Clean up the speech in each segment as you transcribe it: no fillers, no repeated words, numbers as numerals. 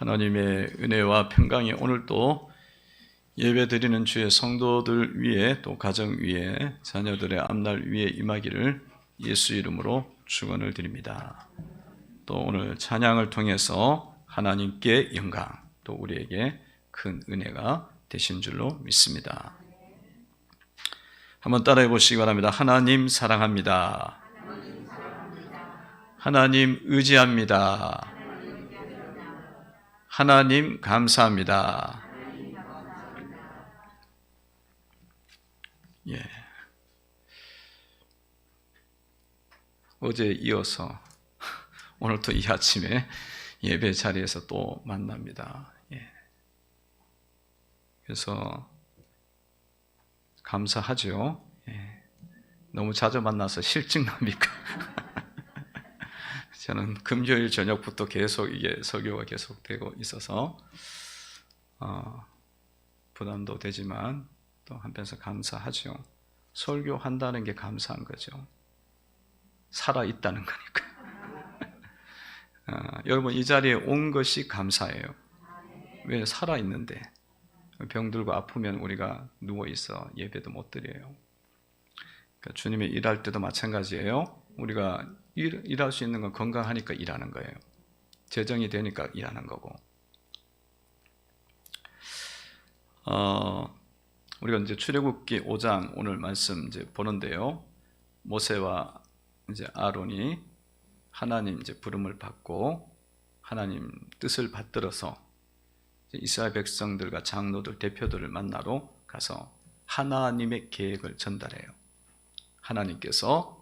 하나님의 은혜와 평강이 오늘도 예배드리는 주의 성도들 위에, 또 가정 위에, 자녀들의 앞날 위에 임하기를 예수 이름으로 축원을 드립니다. 또 오늘 찬양을 통해서 하나님께 영광, 또 우리에게 큰 은혜가 되신 줄로 믿습니다. 한번 따라해 보시기 바랍니다. 하나님 사랑합니다. 하나님 의지합니다. 하나님 감사합니다. 예. 어제 이어서 오늘 또 이 아침에 예배 자리에서 또 만납니다. 예. 그래서 감사하죠. 예. 너무 자주 만나서 실증 납니까? 저는 금요일 저녁부터 계속 이게 설교가 계속되고 있어서 부담도 되지만 또 한편에서 감사하죠. 설교한다는 게 감사한 거죠. 살아있다는 거니까. 여러분 이 자리에 온 것이 감사해요. 왜? 살아있는데. 병들고 아프면 우리가 누워있어 예배도 못 드려요. 그러니까 주님이 일할 때도 마찬가지예요. 우리가 일할 수 있는 건 건강하니까 일하는 거예요. 재정이 되니까 일하는 거고. 우리가 이제 출애굽기 5장 오늘 말씀 이제 보는데요. 모세와 이제 아론이 하나님 이제 부름을 받고 하나님 뜻을 받들어서 이스라엘 백성들과 장로들, 대표들을 만나러 가서 하나님의 계획을 전달해요. 하나님께서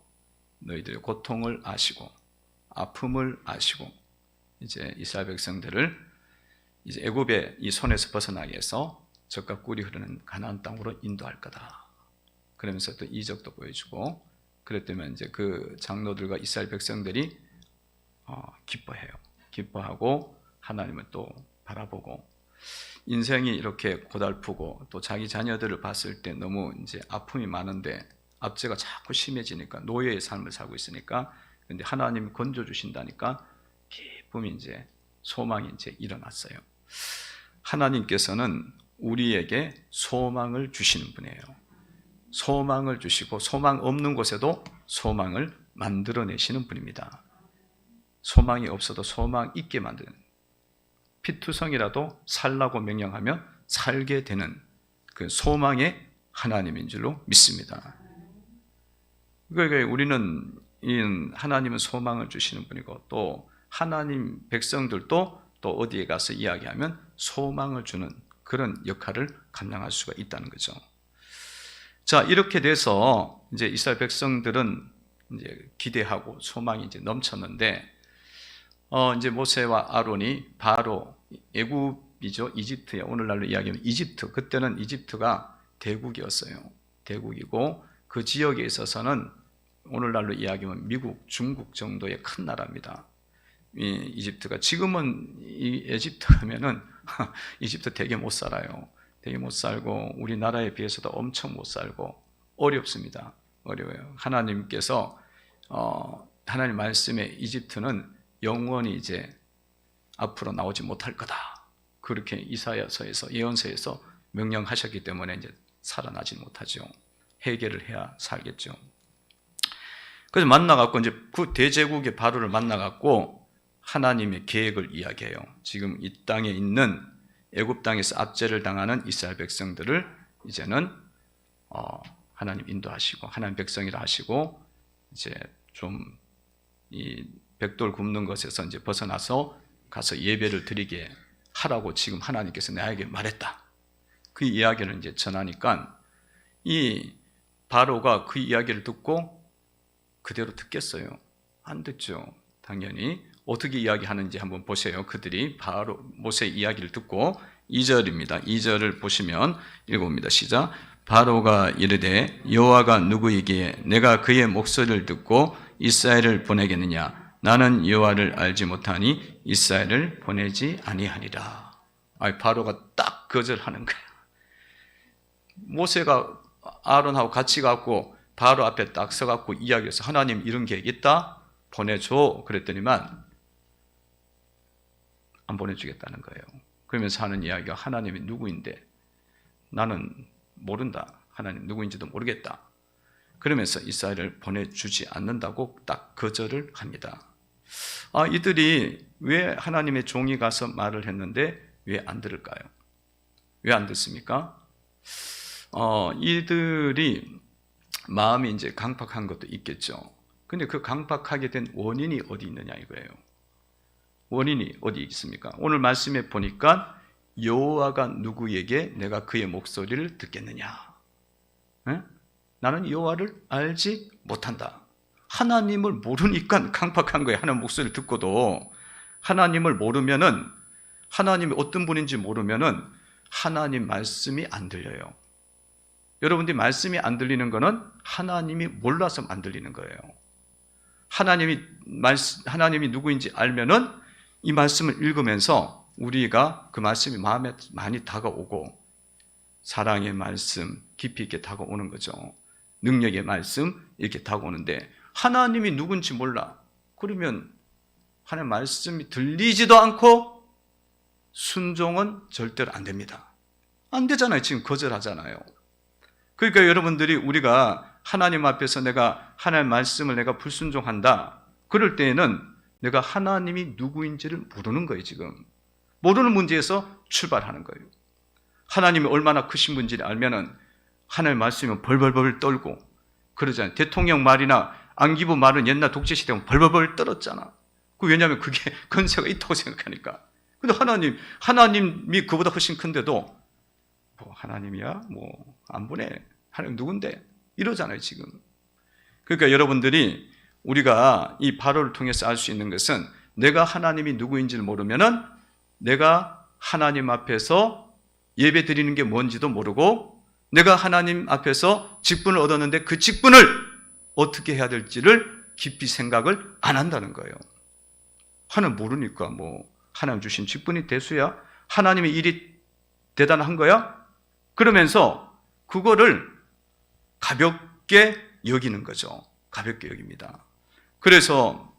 너희들의 고통을 아시고 아픔을 아시고 이제 이스라엘 백성들을 이제 애굽의 이 손에서 벗어나게 해서 젖과 꿀이 흐르는 가나안 땅으로 인도할 거다. 그러면서 또 이적도 보여주고 그랬더니 이제 그 장로들과 이스라엘 백성들이 기뻐해요. 기뻐하고 하나님을 또 바라보고 인생이 이렇게 고달프고 또 자기 자녀들을 봤을 때 너무 이제 아픔이 많은데 압제가 자꾸 심해지니까 노예의 삶을 살고 있으니까 근데 하나님이 건져 주신다니까 기쁨이 이제 소망이 이제 일어났어요. 하나님께서는 우리에게 소망을 주시는 분이에요. 소망을 주시고 소망 없는 곳에도 소망을 만들어내시는 분입니다. 소망이 없어도 소망 있게 만드는 피투성이라도 살라고 명령하면 살게 되는 그 소망의 하나님인 줄로 믿습니다. 그러니까 우리는 하나님은 소망을 주시는 분이고 또 하나님 백성들도 또 어디에 가서 이야기하면 소망을 주는 그런 역할을 감당할 수가 있다는 거죠. 자, 이렇게 돼서 이제 이스라엘 백성들은 이제 기대하고 소망이 이제 넘쳤는데 이제 모세와 아론이 바로 애굽이죠. 이집트에 오늘날로 이야기하면 이집트. 그때는 이집트가 대국이었어요. 대국이고 그 지역에 있어서는 오늘날로 이야기하면 미국, 중국 정도의 큰 나라입니다. 이 이집트가 지금은 이 에집트 하면은 이집트 되게 못 살아요. 되게 못 살고 우리나라에 비해서도 엄청 못 살고 어렵습니다. 어려워요. 하나님께서 하나님 말씀에 이집트는 영원히 이제 앞으로 나오지 못할 거다. 그렇게 이사야서에서 예언서에서 명령하셨기 때문에 이제 살아나지 못하죠. 해결을 해야 살겠죠. 그래서 만나갖고 이제 그 대제국의 바로를 만나갖고 하나님의 계획을 이야기해요. 지금 이 땅에 있는 애굽 땅에서 압제를 당하는 이스라엘 백성들을 이제는 하나님 인도하시고 하나님 백성이라 하시고 이제 좀 이 백돌 굽는 것에서 이제 벗어나서 가서 예배를 드리게 하라고 지금 하나님께서 나에게 말했다. 그 이야기를 이제 전하니까 이 바로가 그 이야기를 듣고 그대로 듣겠어요? 안 듣죠. 당연히 어떻게 이야기하는지 한번 보세요. 그들이 바로 모세의 이야기를 듣고 2절입니다. 2절을 보시면 읽어봅니다. 시작. 바로가 이르되 여호와가 누구이기에 내가 그의 목소리를 듣고 이스라엘을 보내겠느냐? 나는 여호와를 알지 못하니 이스라엘을 보내지 아니하니라. 바로가 딱 거절하는 거예요. 모세가 아론하고 같이 갖고 바로 앞에 딱 서갖고 이야기해서 하나님 이런 계획 있다? 보내줘. 그랬더니만 안 보내주겠다는 거예요. 그러면서 하는 이야기가 하나님이 누구인데 나는 모른다. 하나님 누구인지도 모르겠다. 그러면서 이스라엘을 보내주지 않는다고 딱 거절을 합니다. 이들이 왜 하나님의 종이 가서 말을 했는데 왜 안 들을까요? 왜 안 듣습니까? 이들이 마음이 이제 강팍한 것도 있겠죠. 근데 그 강팍하게 된 원인이 어디 있느냐 이거예요. 원인이 어디 있습니까? 오늘 말씀에 보니까 여호와가 누구에게 내가 그의 목소리를 듣겠느냐? 에? 나는 여호와를 알지 못한다. 하나님을 모르니까 강팍한 거예요. 하나님 목소리를 듣고도 하나님을 모르면은 하나님이 어떤 분인지 모르면은 하나님 말씀이 안 들려요. 여러분들이 말씀이 안 들리는 거는 하나님이 몰라서 안 들리는 거예요. 하나님이 누구인지 알면은 이 말씀을 읽으면서 우리가 그 말씀이 마음에 많이 다가오고 사랑의 말씀 깊이 있게 다가오는 거죠. 능력의 말씀 이렇게 다가오는데 하나님이 누군지 몰라. 그러면 하나님 말씀이 들리지도 않고 순종은 절대로 안 됩니다. 안 되잖아요. 지금 거절하잖아요. 그러니까 여러분들이 우리가 하나님 앞에서 내가 하나님 말씀을 내가 불순종한다. 그럴 때에는 내가 하나님이 누구인지를 모르는 거예요. 지금 모르는 문제에서 출발하는 거예요. 하나님이 얼마나 크신 분인지를 알면은 하나님 말씀이면 벌벌벌 떨고 그러잖아요. 대통령 말이나 안기부 말은 옛날 독재 시대면 벌벌벌 떨었잖아. 왜냐하면 그게 권세가 있다고 생각하니까. 근데 하나님이 그보다 훨씬 큰데도 뭐 하나님이야? 뭐 안 보내. 하나님 누군데? 이러잖아요, 지금. 그러니까 여러분들이 우리가 이 바로를 통해서 알 수 있는 것은 내가 하나님이 누구인지를 모르면은 내가 하나님 앞에서 예배 드리는 게 뭔지도 모르고 내가 하나님 앞에서 직분을 얻었는데 그 직분을 어떻게 해야 될지를 깊이 생각을 안 한다는 거예요. 하나님 모르니까 뭐 하나님 주신 직분이 대수야? 하나님의 일이 대단한 거야? 그러면서 그거를 가볍게 여기는 거죠. 가볍게 여깁니다. 그래서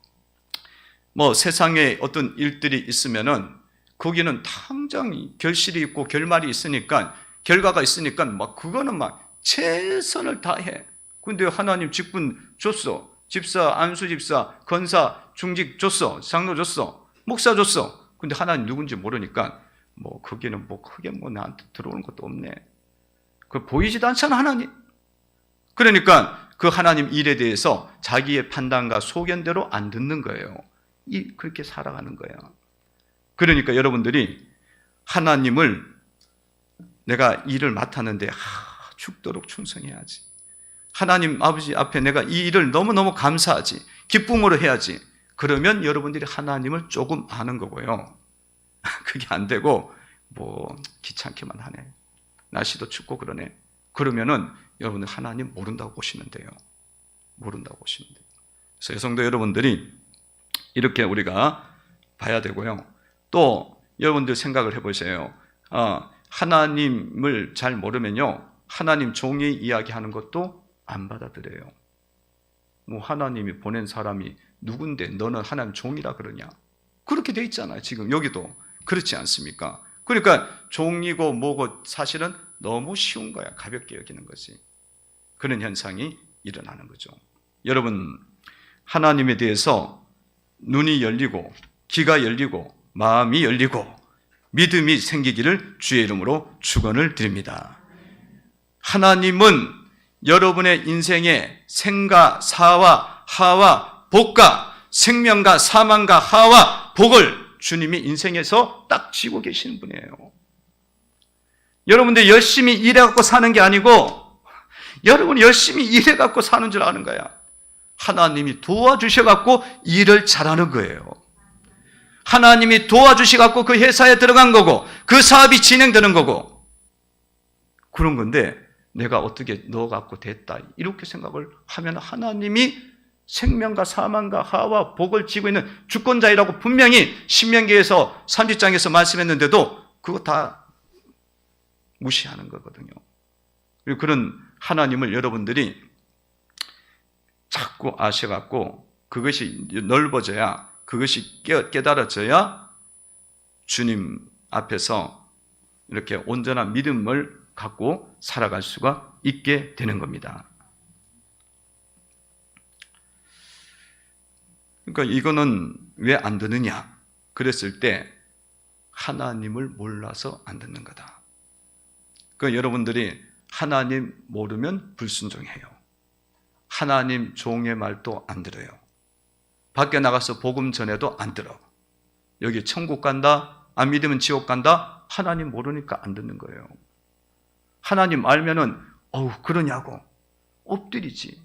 뭐 세상에 어떤 일들이 있으면은 거기는 당장 결실이 있고 결말이 있으니까 결과가 있으니까 막 그거는 막 최선을 다해. 근데 하나님 직분 줬어. 집사, 안수 집사, 권사, 중직 줬어. 장로 줬어. 목사 줬어. 근데 하나님 누군지 모르니까 뭐 거기는 뭐 크게 뭐 나한테 들어오는 것도 없네. 그 보이지도 않잖아, 하나님. 그러니까 그 하나님 일에 대해서 자기의 판단과 소견대로 안 듣는 거예요. 그렇게 살아가는 거예요. 그러니까 여러분들이 하나님을 내가 일을 맡았는데 죽도록 충성해야지. 하나님 아버지 앞에 내가 이 일을 너무너무 감사하지. 기쁨으로 해야지. 그러면 여러분들이 하나님을 조금 아는 거고요. 그게 안 되고 뭐 귀찮게만 하네. 날씨도 춥고 그러네. 그러면은 여러분들 하나님 모른다고 보시면 돼요. 모른다고 보시면 돼요. 그래서 여성도 여러분들이 이렇게 우리가 봐야 되고요. 또 여러분들 생각을 해보세요. 하나님을 잘 모르면요, 하나님 종이 이야기하는 것도 안 받아들여요. 뭐 하나님이 보낸 사람이 누군데 너는 하나님 종이라 그러냐? 그렇게 돼 있잖아요. 지금 여기도 그렇지 않습니까? 그러니까 종이고 뭐고 사실은 너무 쉬운 거야. 가볍게 여기는 거지. 그런 현상이 일어나는 거죠. 여러분, 하나님에 대해서 눈이 열리고 귀가 열리고 마음이 열리고 믿음이 생기기를 주의 이름으로 축원을 드립니다. 하나님은 여러분의 인생의 생과 사와 하와 복과 생명과 사망과 하와 복을 주님이 인생에서 딱 쥐고 계시는 분이에요. 여러분들 열심히 일해갖고 사는 게 아니고 여러분이 열심히 일해갖고 사는 줄 아는 거야. 하나님이 도와주셔갖고 일을 잘하는 거예요. 하나님이 도와주셔갖고 그 회사에 들어간 거고 그 사업이 진행되는 거고 그런 건데 내가 어떻게 넣어갖고 됐다 이렇게 생각을 하면 하나님이 생명과 사망과 하와 복을 쥐고 있는 주권자이라고 분명히 신명기에서 30장에서 말씀했는데도 그거 다 무시하는 거거든요. 그리고 그런 하나님을 여러분들이 자꾸 아셔갖고 그것이 넓어져야 그것이 깨달아져야 주님 앞에서 이렇게 온전한 믿음을 갖고 살아갈 수가 있게 되는 겁니다. 그러니까 이거는 왜 안 되느냐? 그랬을 때 하나님을 몰라서 안 듣는 거다. 그러니까 여러분들이 하나님 모르면 불순종해요. 하나님 종의 말도 안 들어요. 밖에 나가서 복음 전해도 안 들어. 여기 천국 간다, 안 믿으면 지옥 간다, 하나님 모르니까 안 듣는 거예요. 하나님 알면은 그러냐고 엎드리지.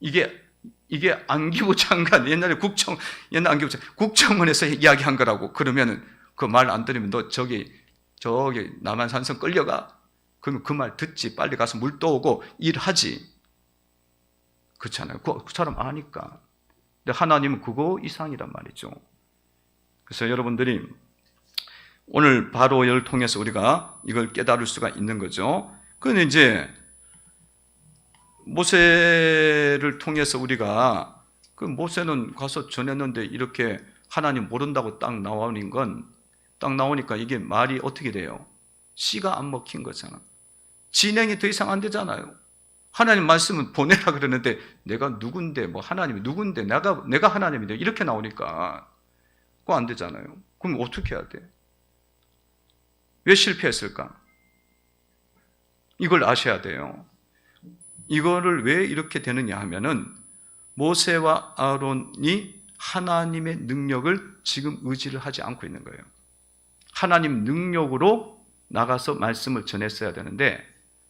이게 안기부 장관 옛날 안기부 국정원에서 이야기한 거라고. 그러면은 그 말 안 들으면 너 저기 남한산성 끌려가. 그러면 그 말 듣지. 빨리 가서 물 떠오고 일하지. 그렇잖아요. 그 사람 아니까. 근데 하나님은 그거 이상이란 말이죠. 그래서 여러분들이 오늘 바로를 통해서 우리가 이걸 깨달을 수가 있는 거죠. 그런데 이제 모세를 통해서 우리가 그 모세는 가서 전했는데 이렇게 하나님 모른다고 딱 나오니까 이게 말이 어떻게 돼요? 씨가 안 먹힌 거잖아. 진행이 더 이상 안 되잖아요. 하나님 말씀은 보내라 그러는데 내가 누군데 하나님이 누군데 내가 하나님인데 이렇게 나오니까 그거 안 되잖아요. 그럼 어떻게 해야 돼? 왜 실패했을까? 이걸 아셔야 돼요. 이거를 왜 이렇게 되느냐 하면은 모세와 아론이 하나님의 능력을 지금 의지를 하지 않고 있는 거예요. 하나님 능력으로 나가서 말씀을 전했어야 되는데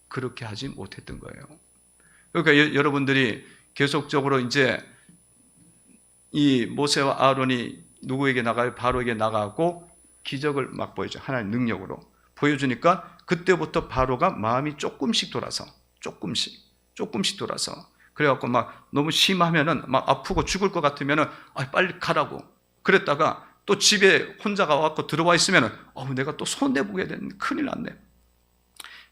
그렇게 하지 못했던 거예요. 그러니까 여러분들이 계속적으로 이제 이 모세와 아론이 누구에게 나가요? 바로에게 나가고 기적을 막 보여줘. 하나님 능력으로 보여주니까 그때부터 바로가 마음이 조금씩 돌아서 그래갖고 막 너무 심하면은 막 아프고 죽을 것 같으면은 빨리 가라고 그랬다가 또 집에 혼자가 와갖고 들어와 있으면은 내가 또 손대보게 되는 큰일 났네.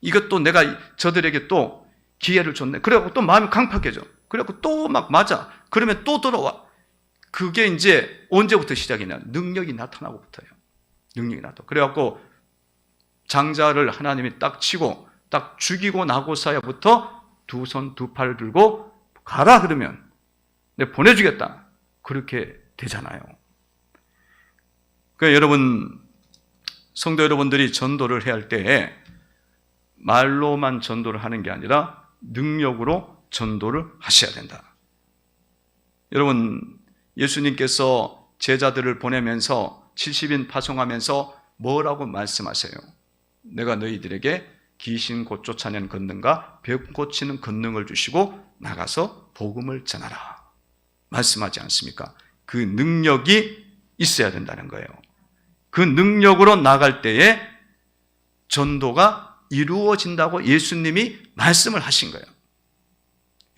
이것도 내가 저들에게 또 기회를 줬네. 그래갖고 또 마음이 강팍해져. 그래갖고 또 막 맞아. 그러면 또 들어와. 그게 이제 언제부터 시작이냐? 능력이 나타나고부터예요. 능력이 나타나. 그래갖고 장자를 하나님이 딱 치고 딱 죽이고 나고서야부터 두 손 두 팔을 들고 가라 그러면 내가 보내주겠다. 그렇게 되잖아요. 그러니까 여러분, 성도 여러분들이 전도를 해야 할 때에 말로만 전도를 하는 게 아니라 능력으로 전도를 하셔야 된다. 여러분, 예수님께서 제자들을 보내면서 70인 파송하면서 뭐라고 말씀하세요? 내가 너희들에게 귀신 곧 쫓아내는 권능과 병 고치는 권능을 주시고 나가서 복음을 전하라 말씀하지 않습니까? 그 능력이 있어야 된다는 거예요. 그 능력으로 나갈 때에 전도가 이루어진다고 예수님이 말씀을 하신 거예요.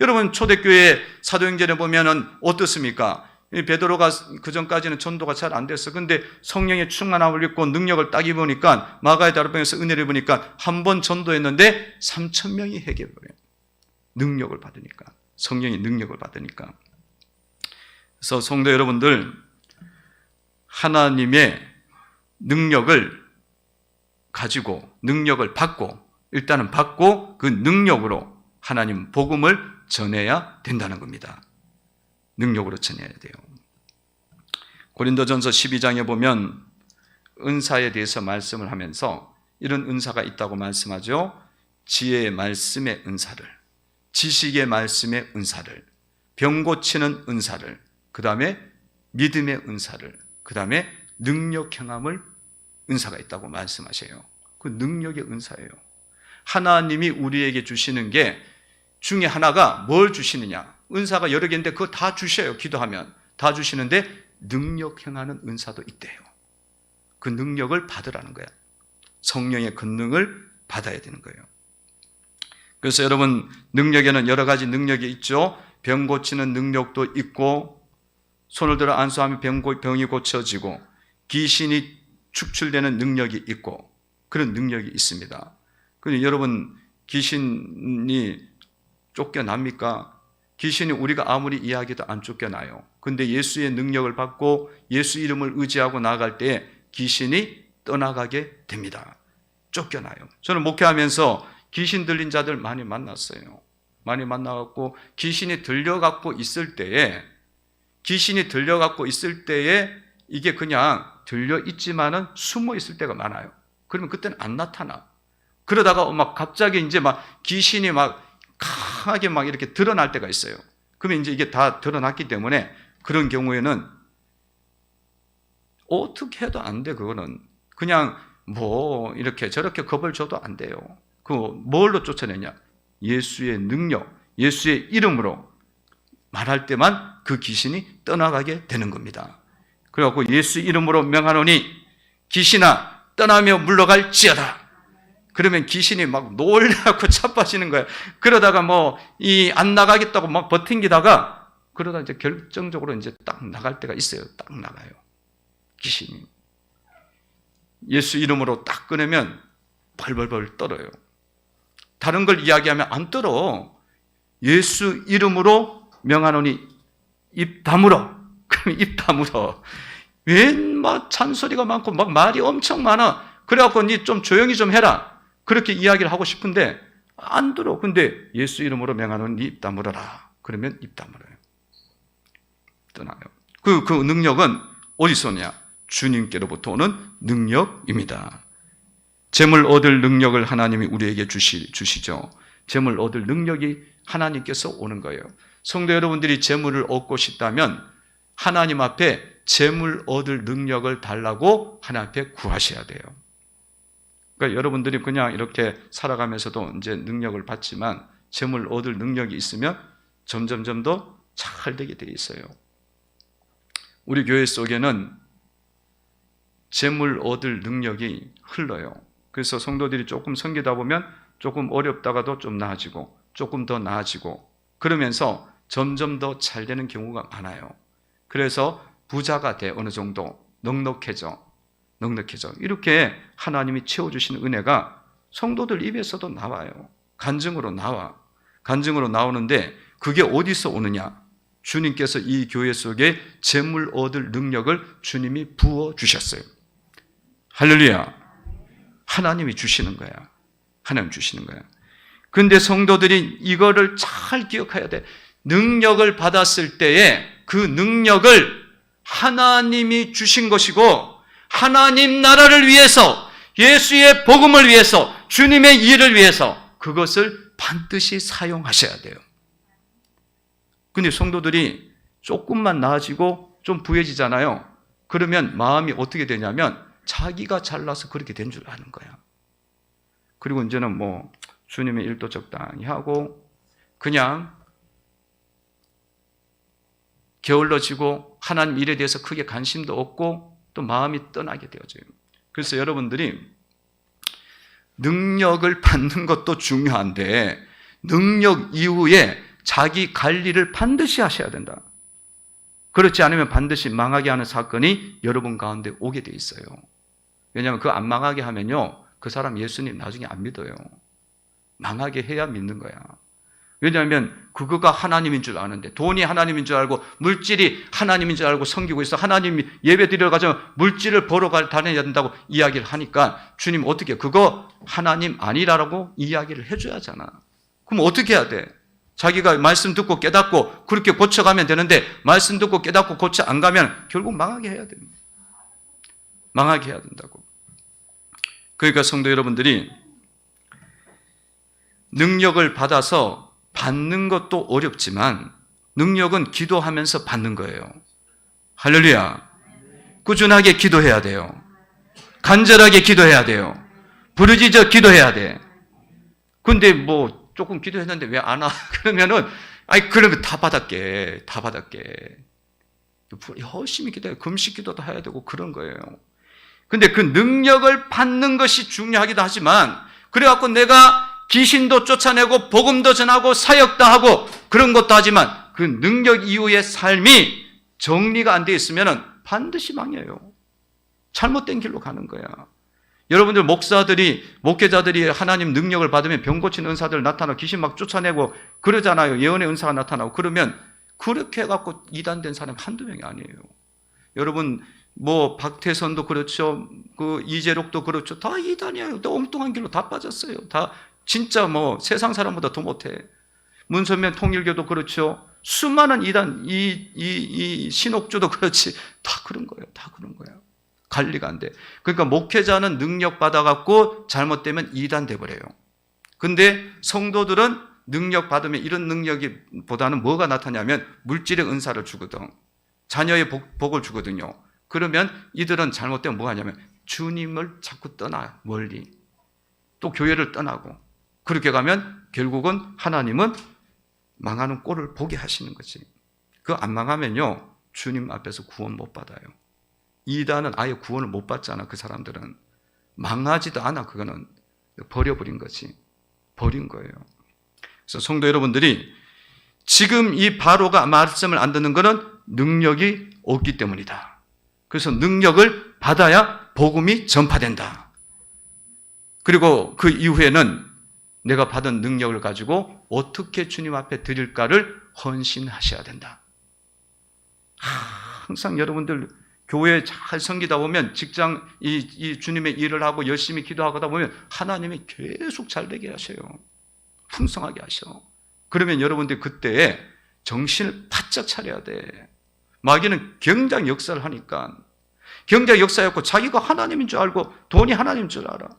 여러분, 초대교회 사도행전에 보면은 어떻습니까? 베드로가 그전까지는 전도가 잘 안 됐어. 근데 성령의 충만함을 입고 능력을 딱 입으니까 마가의 다락방에서 은혜를 입으니까 한 번 전도했는데 3,000명이 회개해버려요. 능력을 받으니까. 성령의 능력을 받으니까. 그래서 성도 여러분들, 하나님의 능력을 가지고 능력을 받고 일단은 받고 그 능력으로 하나님 복음을 전해야 된다는 겁니다. 능력으로 전해야 돼요. 고린도전서 12장에 보면 은사에 대해서 말씀을 하면서 이런 은사가 있다고 말씀하죠. 지혜의 말씀의 은사를, 지식의 말씀의 은사를, 병 고치는 은사를, 그 다음에 믿음의 은사를, 그 다음에 능력 행함을 은사가 있다고 말씀하셔요. 그 능력의 은사예요. 하나님이 우리에게 주시는 게 중에 하나가 뭘 주시느냐? 은사가 여러 개인데 그거 다 주셔요. 기도하면 다 주시는데 능력 행하는 은사도 있대요. 그 능력을 받으라는 거야. 성령의 권능을 받아야 되는 거예요. 그래서 여러분, 능력에는 여러 가지 능력이 있죠. 병 고치는 능력도 있고, 손을 들어 안수하면 병이 고쳐지고, 귀신이 축출되는 능력이 있고, 그런 능력이 있습니다. 그런데 여러분, 귀신이 쫓겨납니까? 귀신이 우리가 아무리 이야기해도 안 쫓겨나요. 근데 예수의 능력을 받고 예수 이름을 의지하고 나아갈 때 귀신이 떠나가게 됩니다. 쫓겨나요. 저는 목회하면서 귀신 들린 자들 많이 만났어요. 많이 만나갖고 귀신이 들려갖고 있을 때에 이게 그냥 들려 있지만은 숨어 있을 때가 많아요. 그러면 그때는 안 나타나. 그러다가 막 갑자기 이제 막 귀신이 막 강하게 막 이렇게 드러날 때가 있어요. 그러면 이제 이게 다 드러났기 때문에 그런 경우에는 어떻게 해도 안 돼. 그거는 그냥 뭐 이렇게 저렇게 겁을 줘도 안 돼요. 그 뭘로 쫓아내냐? 예수의 능력, 예수의 이름으로 말할 때만 그 귀신이 떠나가게 되는 겁니다. 그래갖고 예수 이름으로 명하노니 귀신아 떠나며 물러갈지어다. 그러면 귀신이 막 놀라고 자빠지는 거예요. 그러다가 뭐 안 나가겠다고 막 버팅기다가 그러다 이제 결정적으로 이제 딱 나갈 때가 있어요. 딱 나가요. 귀신이. 예수 이름으로 딱 꺼내면 벌벌벌 떨어요. 다른 걸 이야기하면 안 떨어. 예수 이름으로 명하노니 입 다물어. 그럼 입 다물어. 웬 막 잔소리가 많고 막 말이 엄청 많아. 그래갖고 니 좀 조용히 좀 해라. 그렇게 이야기를 하고 싶은데 안 들어. 근데 예수 이름으로 명하노니 입 다물어라. 그러면 입 다물어요. 떠나요. 그 능력은 어디서 오냐? 주님께로부터 오는 능력입니다. 재물 얻을 능력을 하나님이 우리에게 주시죠. 재물 얻을 능력이 하나님께서 오는 거예요. 성도 여러분들이 재물을 얻고 싶다면 하나님 앞에 재물 얻을 능력을 달라고 하나님 앞에 구하셔야 돼요. 그러니까 여러분들이 그냥 이렇게 살아가면서도 이제 능력을 받지만 재물 얻을 능력이 있으면 점점 더 잘 되게 돼 있어요. 우리 교회 속에는 재물 얻을 능력이 흘러요. 그래서 성도들이 조금 섬기다 보면 조금 어렵다가도 좀 나아지고 조금 더 나아지고 그러면서 점점 더 잘 되는 경우가 많아요. 그래서 부자가 돼. 어느 정도 넉넉해져. 이렇게 하나님이 채워주시는 은혜가 성도들 입에서도 나와요. 간증으로 나오는데 그게 어디서 오느냐? 주님께서 이 교회 속에 재물 얻을 능력을 주님이 부어주셨어요. 할렐루야. 하나님이 주시는 거야. 근데 성도들이 이거를 잘 기억해야 돼. 능력을 받았을 때에 그 능력을 하나님이 주신 것이고 하나님 나라를 위해서 예수의 복음을 위해서 주님의 일을 위해서 그것을 반드시 사용하셔야 돼요. 근데 성도들이 조금만 나아지고 좀 부해지잖아요. 그러면 마음이 어떻게 되냐면 자기가 잘나서 그렇게 된 줄 아는 거야. 그리고 이제는 뭐 주님의 일도 적당히 하고 그냥 게을러지고 하나님 일에 대해서 크게 관심도 없고 또 마음이 떠나게 되어져요. 그래서 여러분들이 능력을 받는 것도 중요한데 능력 이후에 자기 관리를 반드시 하셔야 된다. 그렇지 않으면 반드시 망하게 하는 사건이 여러분 가운데 오게 돼 있어요. 왜냐하면 그 안 망하게 하면요 그 사람 예수님 나중에 안 믿어요. 망하게 해야 믿는 거야. 왜냐하면 그거가 하나님인 줄 아는데 돈이 하나님인 줄 알고 물질이 하나님인 줄 알고 섬기고 있어. 하나님이 예배 드리러 가서 물질을 벌어 다녀야 된다고 이야기를 하니까 주님 어떻게 그거 하나님 아니라고 이야기를 해줘야 하잖아. 그럼 어떻게 해야 돼? 자기가 말씀 듣고 깨닫고 그렇게 고쳐가면 되는데 말씀 듣고 깨닫고 고쳐 안 가면 결국 망하게 해야 됩니다. 망하게 해야 된다고. 그러니까 성도 여러분들이 능력을 받아서 받는 것도 어렵지만 능력은 기도하면서 받는 거예요. 할렐루야. 꾸준하게 기도해야 돼요. 간절하게 기도해야 돼요. 부르짖어 기도해야 돼. 근데 뭐 조금 기도했는데 왜 안 와? 그러면은 그러면 다 받았게. 열심히 기도해. 금식 기도도 해야 되고 그런 거예요. 근데 그 능력을 받는 것이 중요하기도 하지만 그래갖고 내가 귀신도 쫓아내고 복음도 전하고 사역도 하고 그런 것도 하지만 그 능력 이후의 삶이 정리가 안 돼 있으면 반드시 망해요. 잘못된 길로 가는 거야. 여러분들 목회자들이 하나님 능력을 받으면 병 고치는 은사들 나타나고 귀신 막 쫓아내고 그러잖아요. 예언의 은사가 나타나고 그러면 그렇게 해갖고 이단된 사람 한두 명이 아니에요. 여러분 뭐 박태선도 그렇죠. 그 이재록도 그렇죠. 다 이단이에요. 또 엉뚱한 길로 다 빠졌어요. 다 진짜 뭐 세상 사람보다 더 못해. 문선명 통일교도 그렇죠. 수많은 이단, 이 신옥주도 그렇지. 다 그런 거예요. 다 그런 거예요. 관리가 안 돼. 그러니까 목회자는 능력 받아갖고 잘못되면 이단 돼버려요. 근데 성도들은 능력 받으면 이런 능력이 보다는 뭐가 나타나냐면 물질의 은사를 주거든. 자녀의 복을 주거든요. 그러면 이들은 잘못되면 뭐 하냐면 주님을 자꾸 떠나, 멀리. 또 교회를 떠나고. 그렇게 가면 결국은 하나님은 망하는 꼴을 보게 하시는 거지. 그 안 망하면요, 주님 앞에서 구원 못 받아요. 이단은 아예 구원을 못 받잖아. 그 사람들은 망하지도 않아. 그거는 버려버린 거지. 버린 거예요. 그래서 성도 여러분들이 지금 이 바로가 말씀을 안 듣는 것은 능력이 없기 때문이다. 그래서 능력을 받아야 복음이 전파된다. 그리고 그 이후에는 내가 받은 능력을 가지고 어떻게 주님 앞에 드릴까를 헌신하셔야 된다. 항상 여러분들 교회 잘 섬기다 보면 직장 이 주님의 일을 하고 열심히 기도하다 보면 하나님이 계속 잘 되게 하셔요. 풍성하게 하셔. 그러면 여러분들 그때에 정신을 바짝 차려야 돼. 마귀는 경작 역사를 하니까 경작 역사였고 자기가 하나님인 줄 알고 돈이 하나님인 줄 알아.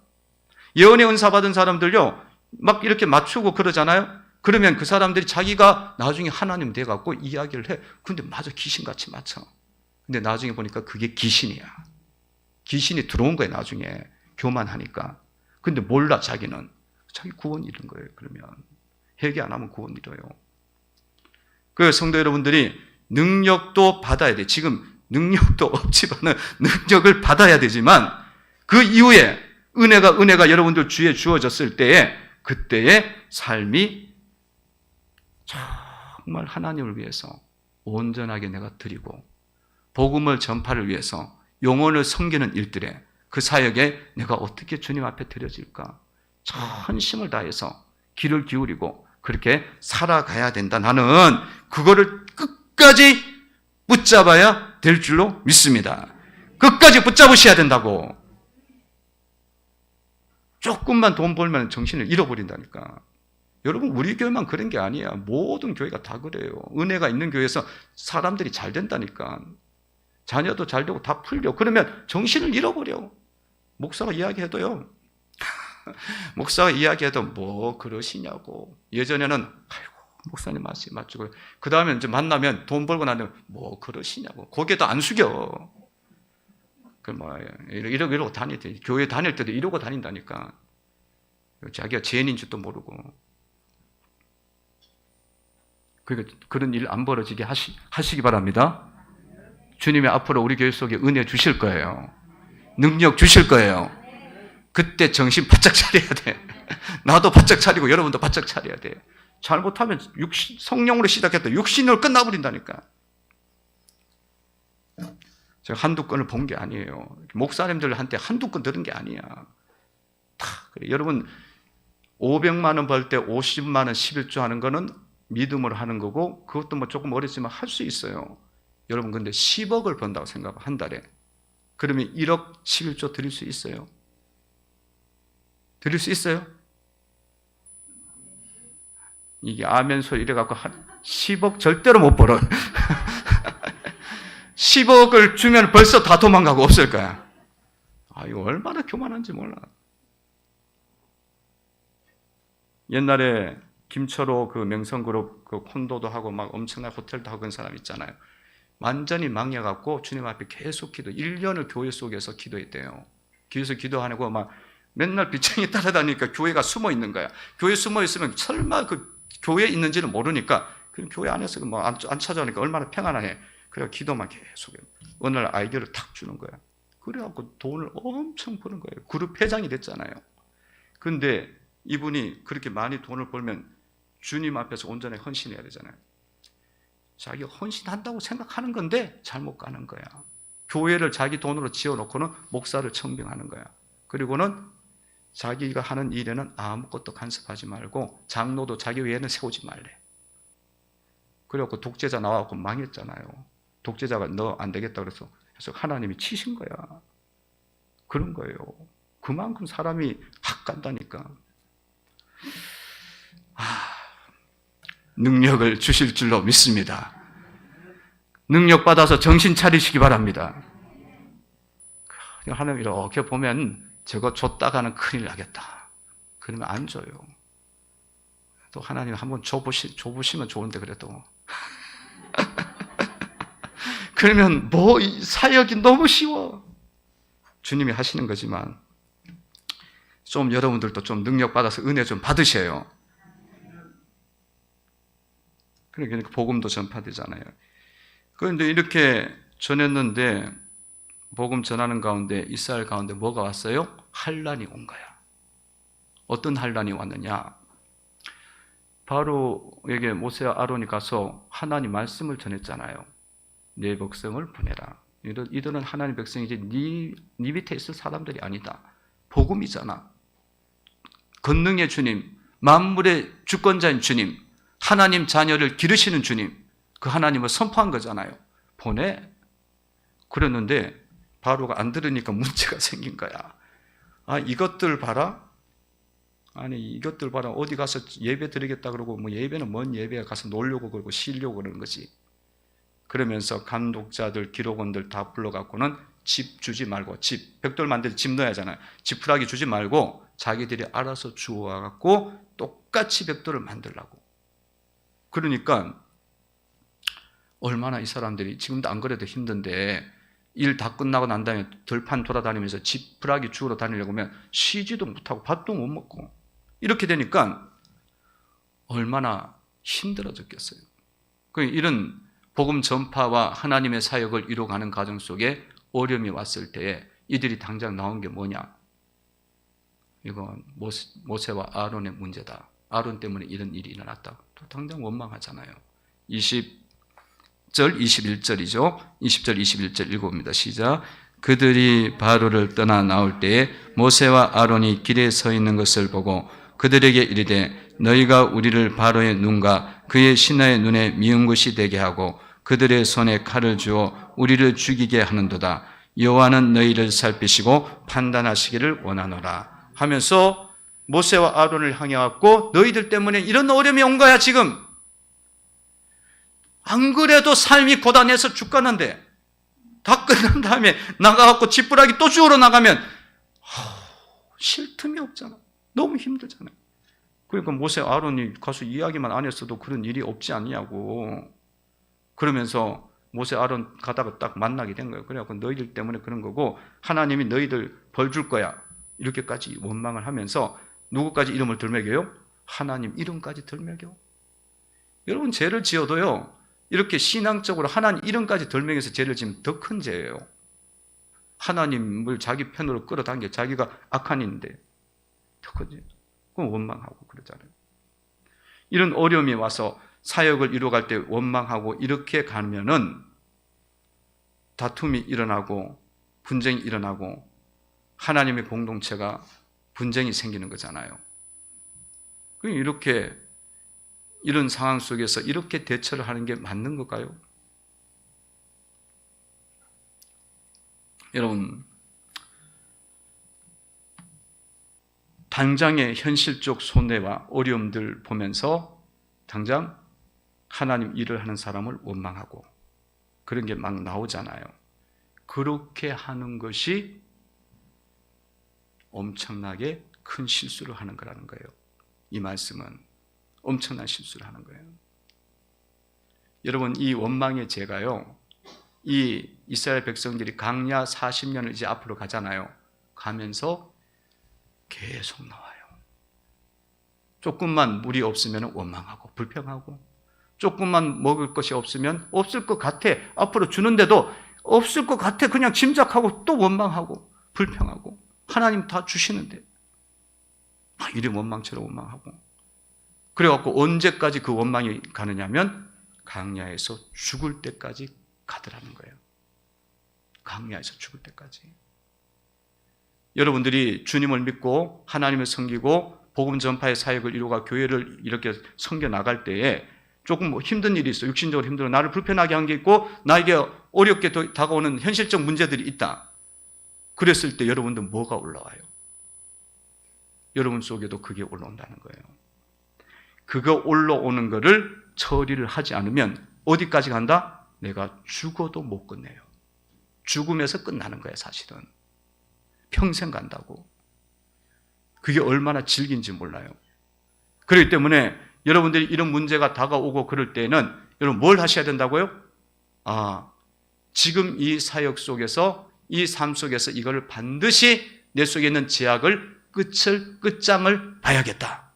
예언의 은사 받은 사람들요 막 이렇게 맞추고 그러잖아요. 그러면 그 사람들이 자기가 나중에 하나님 돼갖고 이야기를 해. 근데 맞아, 귀신같이 맞춰. 근데 나중에 보니까 그게 귀신이야. 귀신이 들어온 거야, 나중에. 교만하니까. 근데 몰라, 자기는. 자기 구원 잃은 거예요, 그러면. 회개 안 하면 구원 잃어요. 그 성도 여러분들이 능력도 받아야 돼. 지금 능력도 없지만은 능력을 받아야 되지만 그 이후에 은혜가 여러분들 주위에 주어졌을 때에 그때의 삶이 정말 하나님을 위해서 온전하게 내가 드리고 복음을 전파를 위해서 영혼을 섬기는 일들에 그 사역에 내가 어떻게 주님 앞에 드려질까? 전심을 다해서 귀를 기울이고 그렇게 살아가야 된다. 나는 그거를 끝까지 붙잡아야 될 줄로 믿습니다. 끝까지 붙잡으셔야 된다고. 조금만 돈 벌면 정신을 잃어버린다니까. 여러분, 우리 교회만 그런 게 아니야. 모든 교회가 다 그래요. 은혜가 있는 교회에서 사람들이 잘 된다니까. 자녀도 잘 되고 다 풀려. 그러면 정신을 잃어버려. 목사가 이야기해도요. 목사가 이야기해도 뭐 그러시냐고. 예전에는 아이고 목사님 맞추고 그 다음에 이제 만나면 돈 벌고 나면 뭐 그러시냐고. 고개도 안 숙여. 그 뭐 이러고 다니대. 교회 다닐 때도 이러고 다닌다니까. 자기가 죄인인 줄도 모르고. 그러니까 그런 일 안 벌어지게 하시기 바랍니다. 주님이 앞으로 우리 교회 속에 은혜 주실 거예요. 능력 주실 거예요. 그때 정신 바짝 차려야 돼. 나도 바짝 차리고 여러분도 바짝 차려야 돼. 잘못하면 성령으로 시작했다 육신으로 끝나버린다니까. 제가 한두 건을 본 게 아니에요. 목사님들한테 한두 건 들은 게 아니야. 다 그래. 여러분 500만 원 벌 때 50만 원 11조 하는 거는 믿음으로 하는 거고 그것도 뭐 조금 어렵지만 할 수 있어요. 여러분 근데 10억을 번다고 생각하고 한 달에. 그러면 1억 11조 드릴 수 있어요? 드릴 수 있어요? 이게 아멘 소리 이래갖고 10억 절대로 못 벌어. 10억을 주면 벌써 다 도망가고 없을 거야. 아, 이거 얼마나 교만한지 몰라. 옛날에 김철호 그 명성그룹 그 콘도도 하고 막 엄청난 호텔도 하고 그런 사람 있잖아요. 완전히 망해갖고 주님 앞에 계속 1년을 교회 속에서 기도했대요. 교회에서 기도하고 막 맨날 빚쟁이 따라다니니까 교회가 숨어 있는 거야. 교회 숨어 있으면 설마 그 교회에 있는지는 모르니까 그 교회 안에서 뭐 안 찾아오니까 얼마나 평안하네. 그래 기도만 계속 어느 날 아이디어를 탁 주는 거야. 그래갖고 돈을 엄청 버는 거예요. 그룹 회장이 됐잖아요. 근데 이분이 그렇게 많이 돈을 벌면 주님 앞에서 온전히 헌신해야 되잖아요. 자기가 헌신한다고 생각하는 건데 잘못 가는 거야. 교회를 자기 돈으로 지어놓고는 목사를 청빙하는 거야. 그리고는 자기가 하는 일에는 아무것도 간섭하지 말고 장로도 자기 외에는 세우지 말래. 그래갖고 독재자 나와갖고 망했잖아요. 독재자가 너 안 되겠다 그래서 그래서 하나님이 치신 거야. 그런 거예요. 그만큼 사람이 확 간다니까. 능력을 주실 줄로 믿습니다. 능력 받아서 정신 차리시기 바랍니다. 하나님 이렇게 보면 저거 줬다가는 큰일 나겠다. 그러면 안 줘요. 또 하나님 한번 줘보시면 좋은데 그래도. 그러면 사역이 너무 쉬워. 주님이 하시는 거지만 좀 여러분들도 좀 능력 받아서 은혜 좀 받으셔요. 그러니까 복음도 전파되잖아요. 그런데 이렇게 전했는데 복음 전하는 가운데 이스라엘 가운데 뭐가 왔어요? 환란이 온 거야. 어떤 환란이 왔느냐? 바로에게 모세와 아론이 가서 하나님 말씀을 전했잖아요. 내 백성을 보내라. 이들은 하나님 백성이지 네 밑에 있을 사람들이 아니다. 복음이잖아. 권능의 주님, 만물의 주권자인 주님, 하나님 자녀를 기르시는 주님, 그 하나님을 선포한 거잖아요. 보내. 그랬는데 바로가 안 들으니까 문제가 생긴 거야. 이것들 봐라. 이것들 봐라. 어디 가서 예배 드리겠다 그러고 예배는 뭔 예배야. 가서 놀려고 그러고 쉬려고 그러는 거지. 그러면서 감독자들, 기록원들 다 불러갖고는 집 주지 말고, 벽돌 만들 때 집 넣어야 하잖아요. 지푸라기 주지 말고 자기들이 알아서 주워갖고 똑같이 벽돌을 만들라고. 그러니까 얼마나 이 사람들이 지금도 안 그래도 힘든데 일 다 끝나고 난 다음에 들판 돌아다니면서 지푸라기 주우러 다니려고 하면 쉬지도 못하고 밥도 못 먹고 이렇게 되니까 얼마나 힘들어졌겠어요. 이런 복음 전파와 하나님의 사역을 이루어가는 과정 속에 어려움이 왔을 때에 이들이 당장 나온 게 뭐냐? 이건 모세와 아론의 문제다. 아론 때문에 이런 일이 일어났다. 또 당장 원망하잖아요. 20절, 21절이죠. 20절, 21절 읽어봅니다. 시작. 그들이 바로를 떠나 나올 때에 모세와 아론이 길에 서 있는 것을 보고 그들에게 이르되 너희가 우리를 바로의 눈과 그의 신하의 눈에 미운 것이 되게 하고 그들의 손에 칼을 주어 우리를 죽이게 하는도다. 여호와는 너희를 살피시고 판단하시기를 원하노라 하면서 모세와 아론을 향해 왔고 너희들 때문에 이런 어려움이 온 거야 지금. 안 그래도 삶이 고단해서 죽겠는데 다 끝난 다음에 나가갖고 지푸라기 또 주우러 나가면 쉴 틈이 없잖아. 너무 힘들잖아요. 그러니까 모세 아론이 가서 이야기만 안 했어도 그런 일이 없지 않냐고. 그러면서 모세 아론 가다가 딱 만나게 된 거예요. 그래갖고 너희들 때문에 그런 거고 하나님이 너희들 벌 줄 거야. 이렇게까지 원망을 하면서 누구까지 이름을 들먹여요? 하나님 이름까지 들먹여. 여러분 죄를 지어도요. 이렇게 신앙적으로 하나님 이름까지 들먹여서 죄를 지으면 더 큰 죄예요. 하나님을 자기 편으로 끌어당겨 자기가 악한 인데 더 큰 죄. 그럼 원망하고 그러잖아요. 이런 어려움이 와서 사역을 이루어갈 때 원망하고 이렇게 가면은 다툼이 일어나고 분쟁이 일어나고 하나님의 공동체가 분쟁이 생기는 거잖아요. 이렇게 이런 상황 속에서 이렇게 대처를 하는 게 맞는 걸까요? 여러분, 당장의 현실적 손해와 어려움들 보면서 당장 하나님 일을 하는 사람을 원망하고 그런 게 막 나오잖아요. 그렇게 하는 것이 엄청나게 큰 실수를 하는 거라는 거예요. 이 말씀은 엄청난 실수를 하는 거예요. 여러분, 이 원망의 죄가요, 이 이스라엘 백성들이 광야 40년을 이제 앞으로 가잖아요. 가면서 계속 나와요. 조금만 물이 없으면 원망하고 불평하고, 조금만 먹을 것이 없으면 없을 것 같아. 앞으로 주는데도 없을 것 같아. 그냥 짐작하고 또 원망하고 불평하고. 하나님 다 주시는데 막 이리 원망처럼 원망하고. 그래갖고 언제까지 그 원망이 가느냐면 광야에서 죽을 때까지 가더라는 거예요. 광야에서 죽을 때까지. 여러분들이 주님을 믿고 하나님을 섬기고 복음 전파의 사역을 이루어가 교회를 이렇게 섬겨 나갈 때에 조금 뭐 힘든 일이 있어. 육신적으로 힘들어. 나를 불편하게 한 게 있고 나에게 어렵게 다가오는 현실적 문제들이 있다. 그랬을 때 여러분들 뭐가 올라와요? 여러분 속에도 그게 올라온다는 거예요. 그거 올라오는 거를 처리를 하지 않으면 어디까지 간다? 내가 죽어도 못 끝내요. 죽음에서 끝나는 거예요, 사실은. 평생 간다고. 그게 얼마나 질긴지 몰라요. 그렇기 때문에 여러분들이 이런 문제가 다가오고 그럴 때는 여러분 뭘 하셔야 된다고요? 지금 이 사역 속에서, 이 삶 속에서 이걸 반드시 내 속에 있는 제약을 끝장을 봐야겠다.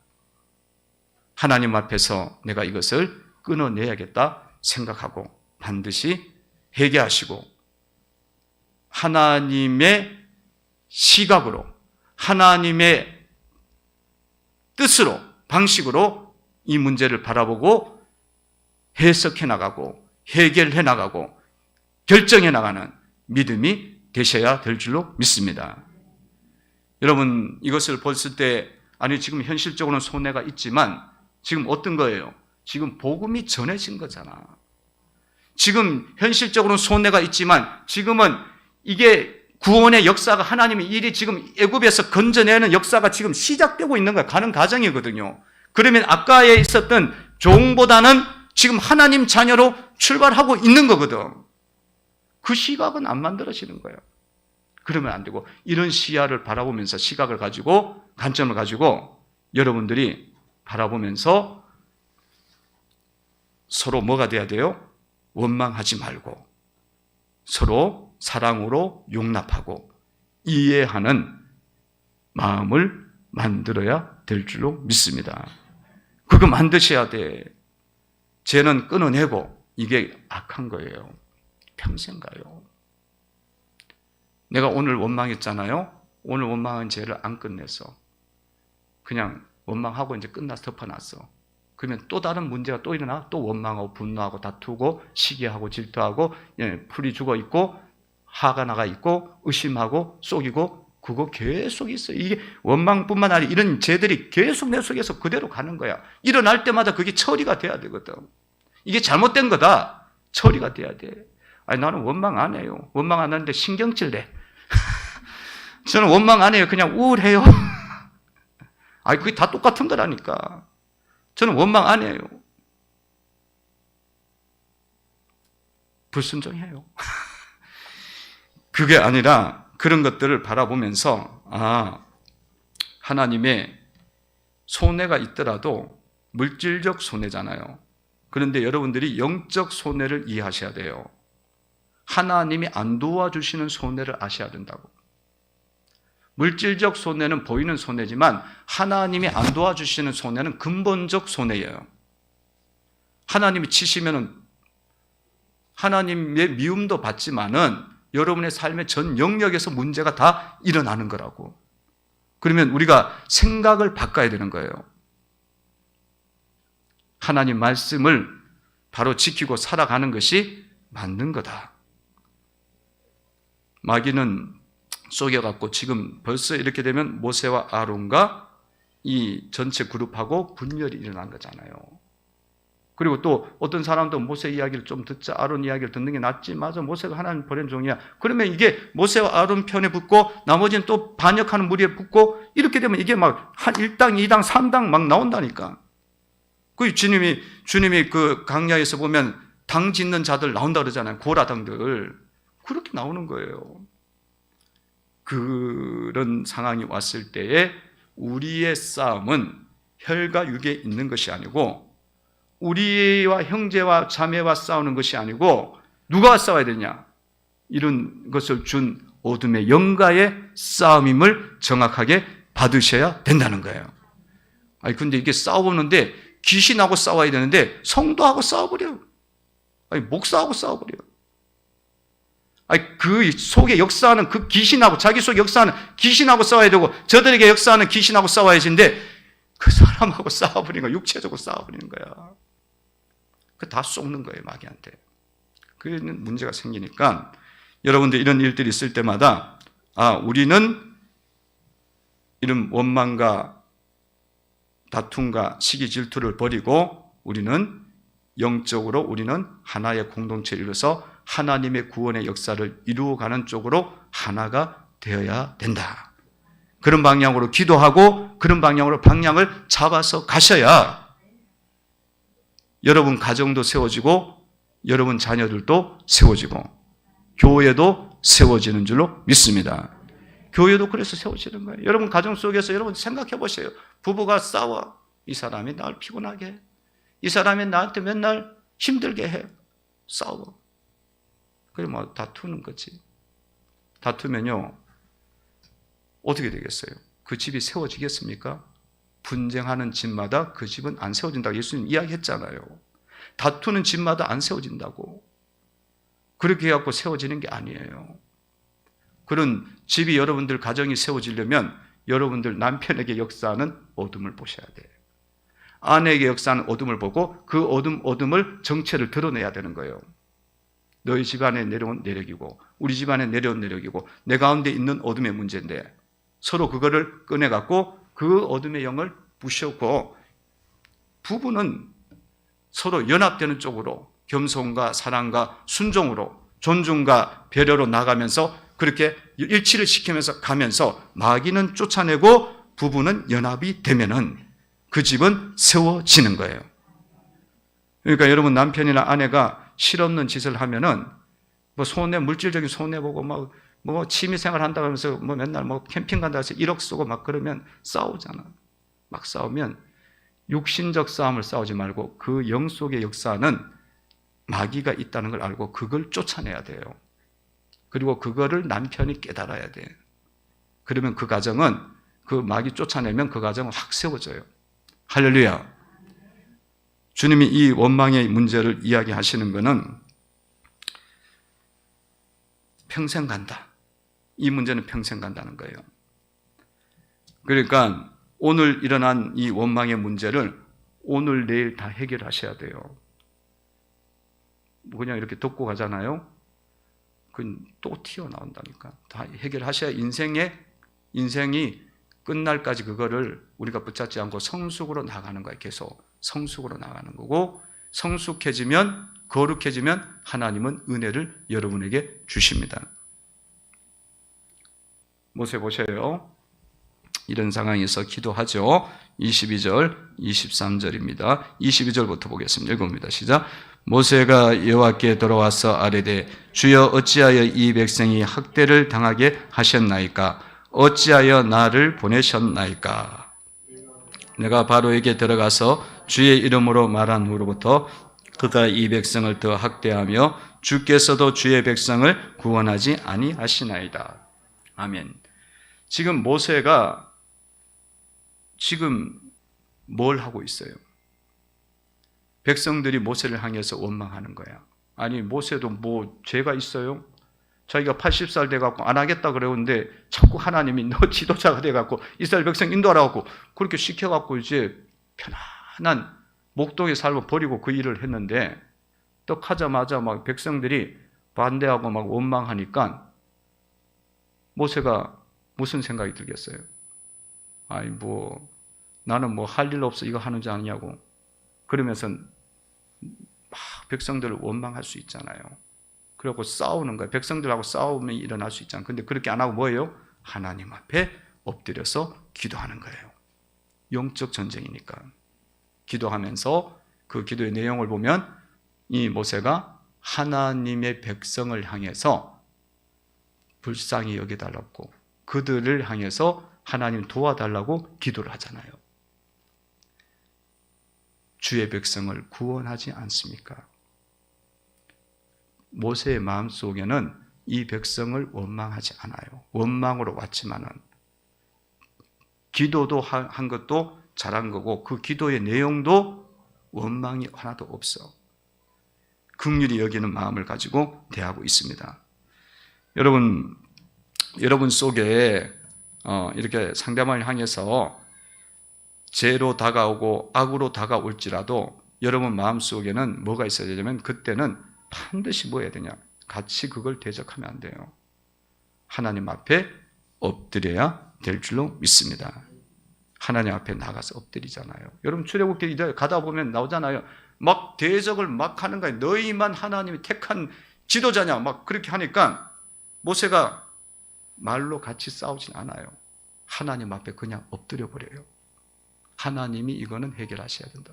하나님 앞에서 내가 이것을 끊어내야겠다 생각하고 반드시 회개하시고 하나님의 시각으로, 하나님의 뜻으로, 방식으로 이 문제를 바라보고 해석해 나가고 해결해 나가고 결정해 나가는 믿음이 되셔야 될 줄로 믿습니다. 여러분, 이것을 봤을 때 아니 지금 현실적으로는 손해가 있지만 지금 어떤 거예요? 지금 복음이 전해진 거잖아. 지금 현실적으로는 손해가 있지만 지금은 이게 구원의 역사가 하나님의 일이 지금 애굽에서 건져내는 역사가 지금 시작되고 있는 거야. 가는 과정이거든요. 그러면 아까에 있었던 종보다는 지금 하나님 자녀로 출발하고 있는 거거든. 그 시각은 안 만들어지는 거예요. 그러면 안 되고 이런 시야를 바라보면서 시각을 가지고 관점을 가지고 여러분들이 바라보면서 서로 뭐가 돼야 돼요? 원망하지 말고 서로 사랑으로 용납하고 이해하는 마음을 만들어야 될 줄로 믿습니다. 그거 만드셔야 돼. 죄는 끊어내고 이게 악한 거예요. 평생 가요. 내가 오늘 원망했잖아요. 오늘 원망한 죄를 안 끝내서 그냥 원망하고 이제 끝나서 덮어놨어. 그러면 또 다른 문제가 또 일어나. 또 원망하고 분노하고 다투고 시기하고 질투하고 풀이 죽어 있고 화가 나가 있고 의심하고 속이고 그거 계속 있어요. 이게 원망뿐만 아니라 이런 죄들이 계속 내 속에서 그대로 가는 거야. 일어날 때마다 그게 처리가 돼야 되거든. 이게 잘못된 거다. 처리가 돼야 돼. 아니 나는 원망 안 해요. 원망 안 하는데 신경질 내. 저는 원망 안 해요. 그냥 우울해요. 아니 그게 다 똑같은 거라니까. 저는 원망 안 해요. 불순종해요. 그게 아니라 그런 것들을 바라보면서 하나님의 손해가 있더라도 물질적 손해잖아요. 그런데 여러분들이 영적 손해를 이해하셔야 돼요. 하나님이 안 도와주시는 손해를 아셔야 된다고. 물질적 손해는 보이는 손해지만 하나님이 안 도와주시는 손해는 근본적 손해예요. 하나님이 치시면은 하나님의 미움도 받지만은 여러분의 삶의 전 영역에서 문제가 다 일어나는 거라고. 그러면 우리가 생각을 바꿔야 되는 거예요. 하나님 말씀을 바로 지키고 살아가는 것이 맞는 거다. 마귀는 속여갖고 지금 벌써 이렇게 되면 모세와 아론과 이 전체 그룹하고 분열이 일어난 거잖아요. 그리고 또 어떤 사람도 모세 이야기를 좀 듣자, 아론 이야기를 듣는 게 낫지. 맞아, 모세가 하나님 보낸 종이야. 그러면 이게 모세와 아론 편에 붙고 나머지는 또 반역하는 무리에 붙고 이렇게 되면 이게 막 한 1당, 2당, 3당 막 나온다니까. 그 주님이 그 강야에서 보면 당 짓는 자들 나온다 그러잖아요. 고라당들. 그렇게 나오는 거예요. 그런 상황이 왔을 때에 우리의 싸움은 혈과 육에 있는 것이 아니고 우리와 형제와 자매와 싸우는 것이 아니고 누가 싸워야 되냐? 이런 것을 준 어둠의 영과의 싸움임을 정확하게 받으셔야 된다는 거예요. 아니 근데 이게 싸우는데 귀신하고 싸워야 되는데 성도하고 싸워버려. 아니 목사하고 싸워버려. 아니 그 속에 역사하는 그 귀신하고 자기 속에 역사하는 귀신하고 싸워야 되고 저들에게 역사하는 귀신하고 싸워야지인데 그 사람하고 싸워버리는 거야. 육체적으로 싸워버리는 거야. 그 다 속는 거예요, 마귀한테. 그런 문제가 생기니까 여러분들 이런 일들이 있을 때마다 우리는 이런 원망과 다툼과 시기 질투를 버리고 우리는 영적으로 우리는 하나의 공동체를 이루어서 하나님의 구원의 역사를 이루어가는 쪽으로 하나가 되어야 된다. 그런 방향으로 기도하고 그런 방향으로 방향을 잡아서 가셔야 여러분 가정도 세워지고 여러분 자녀들도 세워지고 교회도 세워지는 줄로 믿습니다. 교회도 그래서 세워지는 거예요. 여러분 가정 속에서 여러분 생각해 보세요. 부부가 싸워. 이 사람이 나를 피곤하게 해. 이 사람이 나한테 맨날 힘들게 해. 싸워. 그래 뭐 다투는 거지. 다투면요 어떻게 되겠어요? 그 집이 세워지겠습니까? 분쟁하는 집마다 그 집은 안 세워진다고 예수님 이야기했잖아요. 다투는 집마다 안 세워진다고. 그렇게 해갖고 세워지는 게 아니에요. 그런 집이 여러분들 가정이 세워지려면 여러분들 남편에게 역사하는 어둠을 보셔야 돼요. 아내에게 역사하는 어둠을 보고 그 어둠을 정체를 드러내야 되는 거예요. 너희 집안에 내려온 내력이고 우리 집안에 내려온 내력이고 내 가운데 있는 어둠의 문제인데 서로 그거를 꺼내갖고 그 어둠의 영을 부셔고 부부는 서로 연합되는 쪽으로 겸손과 사랑과 순종으로 존중과 배려로 나가면서 그렇게 일치를 시키면서 가면서 마귀는 쫓아내고 부부는 연합이 되면은 그 집은 세워지는 거예요. 그러니까 여러분 남편이나 아내가 실없는 짓을 하면은 뭐 손해 물질적인 손해 보고 뭐 취미생활 한다고 하면서 뭐 맨날 뭐 캠핑 간다고 해서 1억 쓰고 막 그러면 싸우잖아. 막 싸우면 육신적 싸움을 싸우지 말고 그 영 속의 역사는 마귀가 있다는 걸 알고 그걸 쫓아내야 돼요. 그리고 그거를 남편이 깨달아야 돼. 그러면 그 가정은 그 마귀 쫓아내면 그 가정은 확 세워져요. 할렐루야. 주님이 이 원망의 문제를 이야기하시는 것은 평생 간다. 이 문제는 평생 간다는 거예요. 그러니까 오늘 일어난 이 원망의 문제를 오늘 내일 다 해결하셔야 돼요. 그냥 이렇게 듣고 가잖아요. 그건 또 튀어나온다니까. 다 해결하셔야 인생이 끝날까지 그거를 우리가 붙잡지 않고 성숙으로 나가는 거예요. 계속 성숙으로 나가는 거고 성숙해지면 거룩해지면 하나님은 은혜를 여러분에게 주십니다. 모세 보세요. 이런 상황에서 기도하죠. 22절, 23절입니다. 22절부터 보겠습니다. 읽어봅니다. 시작. 모세가 여호와께 돌아와서 아뢰되 주여 어찌하여 이 백성이 학대를 당하게 하셨나이까? 어찌하여 나를 보내셨나이까? 내가 바로에게 들어가서 주의 이름으로 말한 후로부터 그가 이 백성을 더 학대하며 주께서도 주의 백성을 구원하지 아니하시나이다. 아멘. 지금 모세가 지금 뭘 하고 있어요? 백성들이 모세를 향해서 원망하는 거야. 아니 모세도 뭐 죄가 있어요? 자기가 80살 돼갖고 안 하겠다 그러는데 자꾸 하나님이 너 지도자가 돼갖고 이스라엘 백성 인도하라고 그렇게 시켜갖고 이제 편안한 목동의 삶을 버리고 그 일을 했는데 떡 하자마자 막 백성들이 반대하고 막 원망하니까 모세가 무슨 생각이 들겠어요? 아니 뭐 나는 뭐 할 일 없어 이거 하는 줄 아니냐고 그러면서 막 백성들을 원망할 수 있잖아요. 그리고 싸우는 거예요. 백성들하고 싸움이 일어날 수 있잖아요. 근데 그렇게 안 하고 뭐예요? 하나님 앞에 엎드려서 기도하는 거예요. 영적 전쟁이니까. 기도하면서 그 기도의 내용을 보면 이 모세가 하나님의 백성을 향해서 불쌍히 여겨달라고 그들을 향해서 하나님 도와달라고 기도를 하잖아요. 주의 백성을 구원하지 않습니까? 모세의 마음속에는 이 백성을 원망하지 않아요. 원망으로 왔지만은 기도도 한 것도 잘한 거고 그 기도의 내용도 원망이 하나도 없어. 긍휼히 여기는 마음을 가지고 대하고 있습니다. 여러분 속에 이렇게 상대방을 향해서 죄로 다가오고 악으로 다가올지라도 여러분 마음속에는 뭐가 있어야 되냐면 그때는 반드시 뭐 해야 되냐? 같이 그걸 대적하면 안 돼요. 하나님 앞에 엎드려야 될 줄로 믿습니다. 하나님 앞에 나가서 엎드리잖아요. 여러분 출애굽기 이제 가다 보면 나오잖아요. 막 대적을 막 하는 거예요. 너희만 하나님이 택한 지도자냐 막 그렇게 하니까 모세가 말로 같이 싸우진 않아요. 하나님 앞에 그냥 엎드려 버려요. 하나님이 이거는 해결하셔야 된다.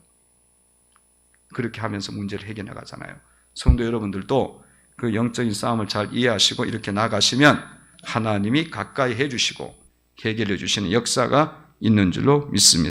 그렇게 하면서 문제를 해결해 나가잖아요. 성도 여러분들도 그 영적인 싸움을 잘 이해하시고 이렇게 나가시면 하나님이 가까이 해주시고 해결해 주시는 역사가 있는 줄로 믿습니다.